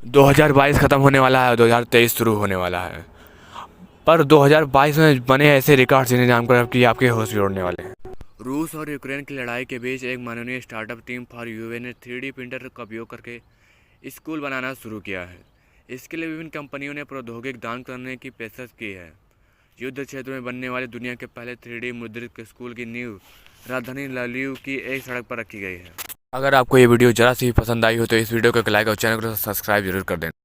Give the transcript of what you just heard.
2022 ख़त्म होने वाला है, 2023 शुरू होने वाला है। पर 2022 में बने ऐसे रिकॉर्ड जिन्हें जानकर कि आपके होश भी उड़ने वाले हैं। रूस और यूक्रेन की लड़ाई के बीच एक मानवीय स्टार्टअप टीम फॉर यूए ने 3D प्रिंटर का उपयोग करके स्कूल बनाना शुरू किया है। इसके लिए विभिन्न कंपनियों ने प्रौद्योगिक दान करने की पेशकश की है। युद्ध क्षेत्र में बनने वाले दुनिया के पहले 3D मुद्रित स्कूल की नींव राजधानी लविव की एक सड़क पर रखी गई है। अगर आपको ये वीडियो जरा सी भी पसंद आई हो तो इस वीडियो को लाइक और चैनल को सब्सक्राइब जरूर कर दें।